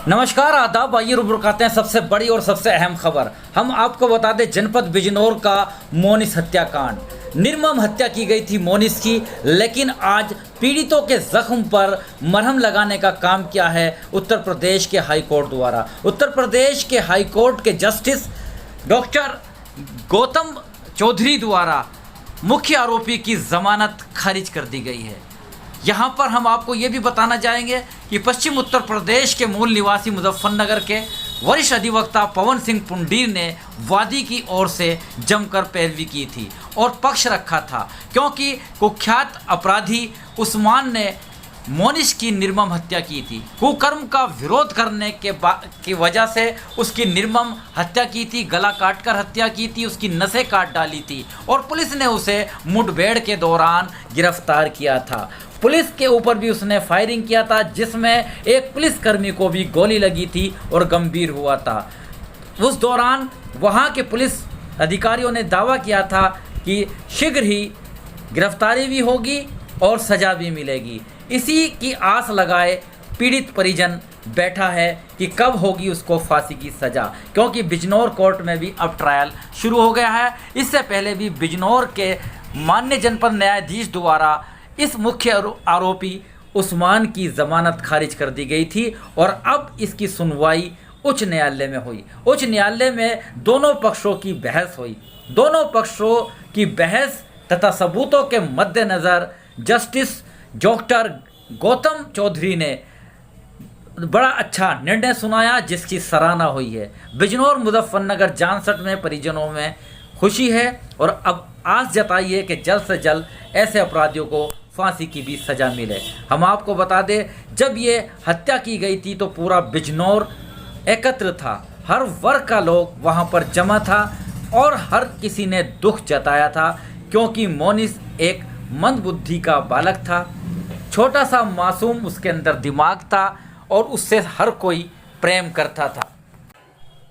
नमस्कार आदाब। आइए रुब्रुक आते हैं सबसे बड़ी और सबसे अहम खबर। हम आपको बता दें, जनपद बिजनौर का मोनिस हत्याकांड, निर्मम हत्या की गई थी मोनिस की, लेकिन आज पीड़ितों के जख्म पर मरहम लगाने का काम किया है उत्तर प्रदेश के हाई कोर्ट द्वारा। उत्तर प्रदेश के हाई कोर्ट के जस्टिस डॉक्टर गौतम चौधरी द्वारा मुख्य आरोपी की जमानत खारिज कर दी गई है। यहाँ पर हम आपको ये भी बताना चाहेंगे कि पश्चिम उत्तर प्रदेश के मूल निवासी मुजफ्फरनगर के वरिष्ठ अधिवक्ता पवन सिंह पुंडीर ने वादी की ओर से जमकर पैरवी की थी और पक्ष रखा था, क्योंकि कुख्यात अपराधी उस्मान ने मोनिस की निर्मम हत्या की थी। कुकर्म का विरोध करने की वजह से उसकी निर्मम हत्या की थी, गला काटकर हत्या की थी, उसकी नसें काट डाली थी और पुलिस ने उसे मुठभेड़ के दौरान गिरफ्तार किया था। पुलिस के ऊपर भी उसने फायरिंग किया था, जिसमें एक पुलिसकर्मी को भी गोली लगी थी और गंभीर हुआ था। उस दौरान वहां के पुलिस अधिकारियों ने दावा किया था कि शीघ्र ही गिरफ्तारी भी होगी और सज़ा भी मिलेगी। इसी की आस लगाए पीड़ित परिजन बैठा है कि कब होगी उसको फांसी की सज़ा, क्योंकि बिजनौर कोर्ट में भी अब ट्रायल शुरू हो गया है। इससे पहले भी बिजनौर के माननीय जनपद न्यायाधीश द्वारा इस मुख्य आरोपी उस्मान की ज़मानत खारिज कर दी गई थी और अब इसकी सुनवाई उच्च न्यायालय में हुई। उच्च न्यायालय में दोनों पक्षों की बहस हुई। दोनों पक्षों की बहस तथा सबूतों के मद्देनज़र जस्टिस डॉक्टर गौतम चौधरी ने बड़ा अच्छा निर्णय सुनाया, जिसकी सराहना हुई है। बिजनौर मुजफ्फरनगर जानसठ में परिजनों में खुशी है और अब आस जताइए कि जल्द से जल्द ऐसे अपराधियों को फांसी की भी सज़ा मिले। हम आपको बता दें, जब ये हत्या की गई थी तो पूरा बिजनौर एकत्र था, हर वर्ग का लोग वहाँ पर जमा था और हर किसी ने दुख जताया था, क्योंकि मोनिस एक मंदबुद्धि का बालक था, छोटा सा मासूम, उसके अंदर दिमाग था और उससे हर कोई प्रेम करता था।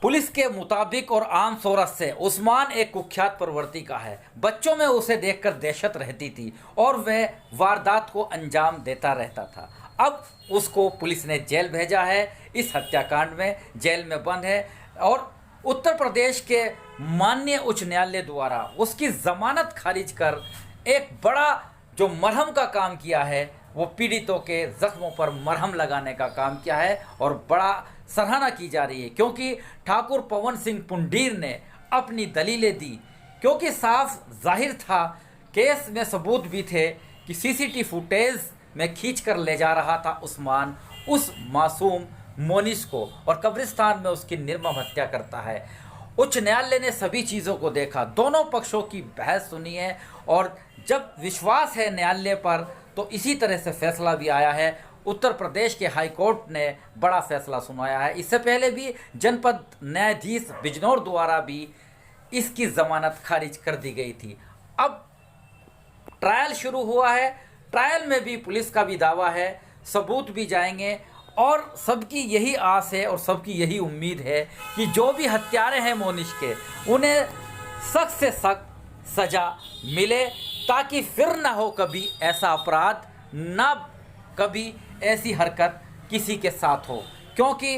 पुलिस के मुताबिक और आम सोरस से उस्मान एक कुख्यात प्रवृत्ति का है। बच्चों में उसे देखकर दहशत रहती थी और वह वारदात को अंजाम देता रहता था। अब उसको पुलिस ने जेल भेजा है, इस हत्याकांड में जेल में बंद है और उत्तर प्रदेश के माननीय उच्च न्यायालय द्वारा उसकी ज़मानत खारिज कर एक बड़ा जो मरहम का काम किया है, वो पीड़ितों के ज़ख्मों पर मरहम लगाने का काम किया है और बड़ा सराहना की जा रही है, क्योंकि ठाकुर पवन सिंह पुंडीर ने अपनी दलीलें दी, क्योंकि साफ जाहिर था, केस में सबूत भी थे कि सीसीटीवी फुटेज में खींच कर ले जा रहा था उस्मान उस मासूम मोनिस को और कब्रिस्तान में उसकी निर्मम हत्या करता है। उच्च न्यायालय ने सभी चीज़ों को देखा, दोनों पक्षों की बहस सुनी है और जब विश्वास है न्यायालय पर तो इसी तरह से फैसला भी आया है। उत्तर प्रदेश के हाई कोर्ट ने बड़ा फैसला सुनाया है। इससे पहले भी जनपद न्यायाधीश बिजनौर द्वारा भी इसकी ज़मानत खारिज कर दी गई थी। अब ट्रायल शुरू हुआ है, ट्रायल में भी पुलिस का भी दावा है, सबूत भी जाएंगे और सबकी यही आस है और सबकी यही उम्मीद है कि जो भी हत्यारे हैं मोनिस के, उन्हें सख्त से सख्त सज़ा मिले, ताकि फिर ना हो कभी ऐसा अपराध, ना कभी ऐसी हरकत किसी के साथ हो। क्योंकि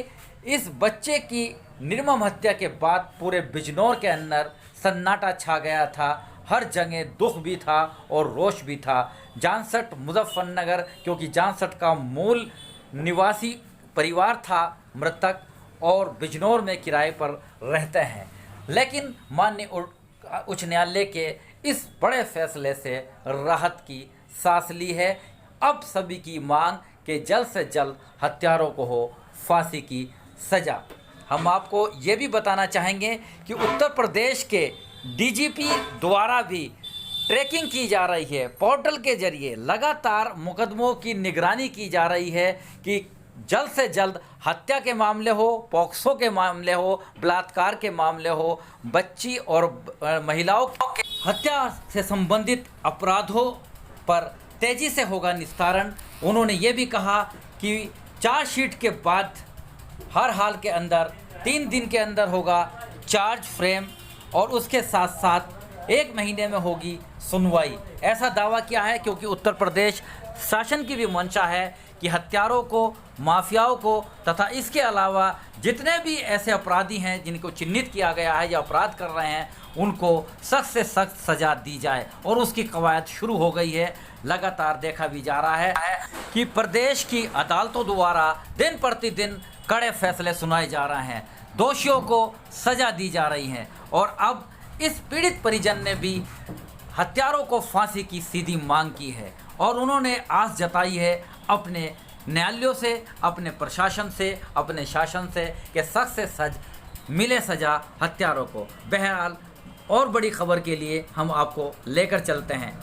इस बच्चे की निर्मम हत्या के बाद पूरे बिजनौर के अंदर सन्नाटा छा गया था, हर जगह दुख भी था और रोष भी था। जानसठ मुजफ्फरनगर, क्योंकि जानसठ का मूल निवासी परिवार था मृतक और बिजनौर में किराए पर रहते हैं, लेकिन माननीय उच्च न्यायालय के इस बड़े फैसले से राहत की सांस ली है। अब सभी की मांग कि जल्द से जल्द हत्यारों को हो फांसी की सज़ा। हम आपको ये भी बताना चाहेंगे कि उत्तर प्रदेश के डीजीपी द्वारा भी ट्रैकिंग की जा रही है, पोर्टल के जरिए लगातार मुकदमों की निगरानी की जा रही है कि जल्द से जल्द हत्या के मामले हो, पॉक्सो के मामले हो, बलात्कार के मामले हो, बच्ची और महिलाओं के हत्या से संबंधित अपराधों पर तेज़ी से होगा निस्तारण। उन्होंने ये भी कहा कि चार्जशीट के बाद हर हाल के अंदर 3 दिन के अंदर होगा चार्ज फ्रेम और उसके साथ साथ 1 महीने में होगी सुनवाई। ऐसा दावा किया है, क्योंकि उत्तर प्रदेश शासन की भी मंशा है कि हत्यारों को माफियाओं को तथा इसके अलावा जितने भी ऐसे अपराधी हैं जिनको चिन्हित किया गया है या अपराध कर रहे हैं उनको सख्त से सख्त सज़ा दी जाए। और उसकी कवायद शुरू हो गई है। लगातार देखा भी जा रहा है कि प्रदेश की अदालतों द्वारा दिन प्रतिदिन कड़े फैसले सुनाए जा रहे हैं, दोषियों को सज़ा दी जा रही है। और अब इस पीड़ित परिजन ने भी हत्यारों को फांसी की सीधी मांग की है और उन्होंने आस जताई है अपने न्यायालयों से, अपने प्रशासन से, अपने शासन से कि सख्त से सख्त मिले सज़ा हत्यारों को। बहरहाल और बड़ी खबर के लिए हम आपको लेकर चलते हैं।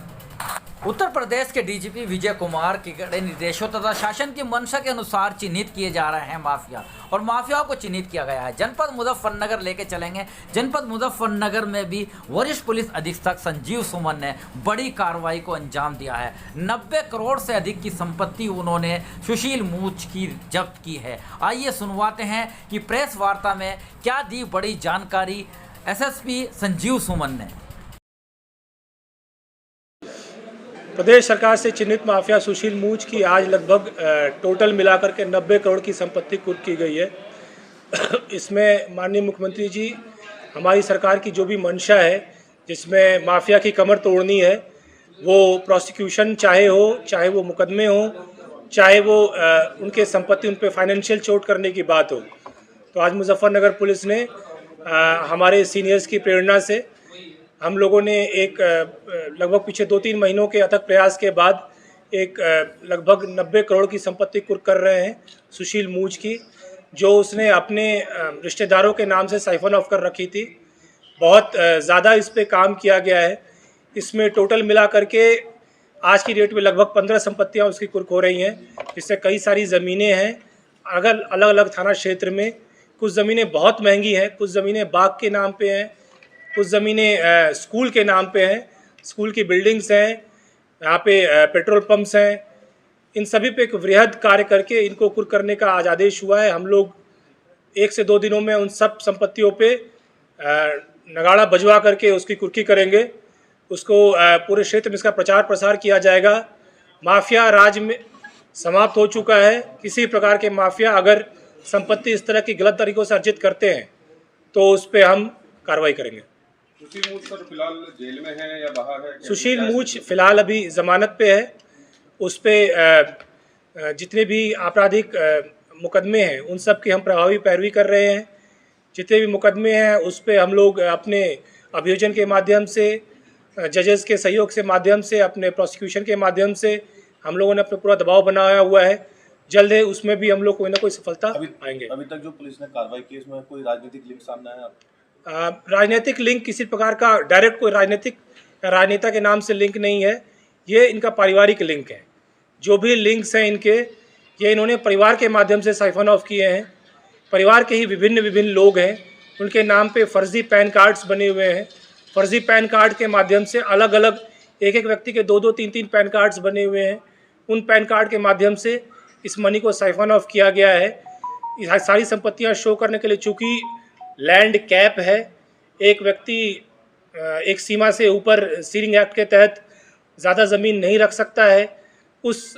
उत्तर प्रदेश के डीजीपी विजय कुमार के कड़े निर्देशों तथा शासन की मंशा के अनुसार चिन्हित किए जा रहे हैं माफिया, और माफियाओं को चिन्हित किया गया है। जनपद मुजफ्फरनगर लेके चलेंगे। जनपद मुजफ्फरनगर में भी वरिष्ठ पुलिस अधीक्षक संजीव सुमन ने बड़ी कार्रवाई को अंजाम दिया है। 90 करोड़ से अधिक की संपत्ति उन्होंने सुशील मूछ की जब्त की है। आइए सुनवाते हैं कि प्रेस वार्ता में क्या दी बड़ी जानकारी एसएसपी संजीव सुमन ने। प्रदेश सरकार से चिन्हित माफिया सुशील मूछ की आज लगभग टोटल मिलाकर के 90 करोड़ की संपत्ति कुर्क की गई है। इसमें माननीय मुख्यमंत्री जी, हमारी सरकार की जो भी मंशा है जिसमें माफिया की कमर तोड़नी है, वो प्रोसिक्यूशन चाहे वो मुकदमे हो, चाहे वो उनके संपत्ति उन पर फाइनेंशियल चोट करने की बात हो। तो आज मुजफ्फरनगर पुलिस ने हमारे सीनियर्स की प्रेरणा से हम लोगों ने एक लगभग पीछे 2-3 महीनों के अथक प्रयास के बाद एक लगभग 90 करोड़ की संपत्ति कुर्क कर रहे हैं सुशील मूछ की, जो उसने अपने रिश्तेदारों के नाम से साइफन ऑफ कर रखी थी। बहुत ज़्यादा इस पे काम किया गया है। इसमें टोटल मिला करके आज की डेट में लगभग 15 संपत्तियां उसकी कुर्क हो रही हैं, जिससे कई सारी ज़मीनें हैं अगर अलग अलग थाना क्षेत्र में। कुछ ज़मीनें बहुत महंगी हैं, कुछ ज़मीनें बाग के नाम पे हैं, कुछ ज़मीनें स्कूल के नाम पे हैं, स्कूल की बिल्डिंग्स हैं, यहाँ पे पेट्रोल पंप्स हैं। इन सभी पे एक वृहद कार्य करके इनको कुर्क करने का आज आदेश हुआ है। हम लोग 1 से 2 दिनों में उन सब संपत्तियों पे नगाड़ा बजवा करके उसकी कुर्की करेंगे। उसको पूरे क्षेत्र में इसका प्रचार प्रसार किया जाएगा। माफिया राज में समाप्त हो चुका है। किसी प्रकार के माफिया अगर संपत्ति इस तरह की गलत तरीक़ों से अर्जित करते हैं तो उस पर हम कार्रवाई करेंगे। सुशील मूछ सर फिलहाल जेल में है या बाहर है? सुशील मूछ फिलहाल अभी जमानत पे है। उस पर जितने भी आपराधिक मुकदमे हैं उन सब की हम प्रभावी पैरवी कर रहे हैं। जितने भी मुकदमे हैं उस पर हम लोग अपने अभियोजन के माध्यम से, जजेस के सहयोग से माध्यम से, अपने प्रोसिक्यूशन के माध्यम से हम लोगों ने अपना पूरा दबाव बनाया हुआ है। जल्द है उसमें भी हम लोग कोई ना कोई सफलता पाएंगे। अभी तक जो पुलिस ने कार्रवाई की इसमें कोई राजनीतिक लिंक सामने आया? राजनीतिक लिंक किसी प्रकार का डायरेक्ट कोई राजनेता के नाम से लिंक नहीं है। ये इनका पारिवारिक लिंक है। जो भी लिंक्स हैं इनके, ये इन्होंने परिवार के माध्यम से साइफन ऑफ किए हैं। परिवार के ही विभिन्न लोग हैं, उनके नाम पे फर्जी पैन कार्ड्स बने हुए हैं। फर्जी पैन कार्ड के माध्यम से अलग अलग एक व्यक्ति के 2-2, 3-3 पैन कार्ड्स बने हुए हैं। उन पैन कार्ड के माध्यम से इस मनी को साइफन ऑफ किया गया है। सारी संपत्तियां शो करने के लिए, चूँकि लैंड कैप है, एक व्यक्ति एक सीमा से ऊपर सीलिंग एक्ट के तहत ज़्यादा ज़मीन नहीं रख सकता है। उस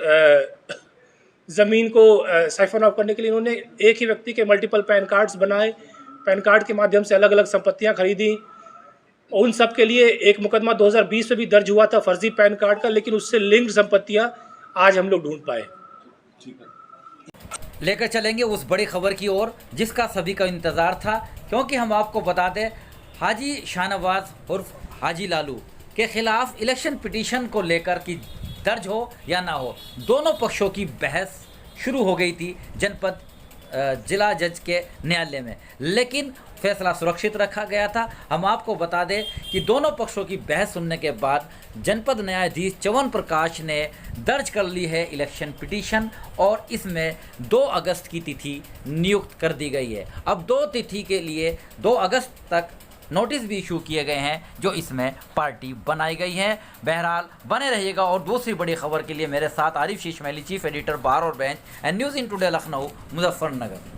ज़मीन को साइफन ऑफ करने के लिए इन्होंने एक ही व्यक्ति के मल्टीपल पैन कार्ड्स बनाए, पैन कार्ड के माध्यम से अलग अलग संपत्तियां खरीदी। उन सब के लिए एक मुकदमा 2020 में भी दर्ज हुआ था फर्जी पैन कार्ड का, लेकिन उससे लिंक्ड संपत्तियां आज हम लोग ढूंढ पाए। लेकर चलेंगे उस बड़ी खबर की ओर जिसका सभी का इंतज़ार था, क्योंकि हम आपको बता दें हाजी शाहनवाज उर्फ हाजी लालू के खिलाफ इलेक्शन पिटीशन को लेकर कि दर्ज हो या ना हो, दोनों पक्षों की बहस शुरू हो गई थी जनपद जिला जज के न्यायालय में, लेकिन फैसला सुरक्षित रखा गया था। हम आपको बता दें कि दोनों पक्षों की बहस सुनने के बाद जनपद न्यायाधीश च्यवन प्रकाश ने दर्ज कर ली है इलेक्शन पिटीशन, और इसमें 2 अगस्त की तिथि नियुक्त कर दी गई है। अब 2 तिथि के लिए 2 अगस्त तक नोटिस भी इशू किए गए हैं, जो इसमें पार्टी बनाई गई है। बहरहाल बने रहिएगा। और दूसरी बड़ी खबर के लिए मेरे साथ आरिफ शीशमैली, चीफ एडिटर बार और bench and news in today Lucknow Muzaffarnagar.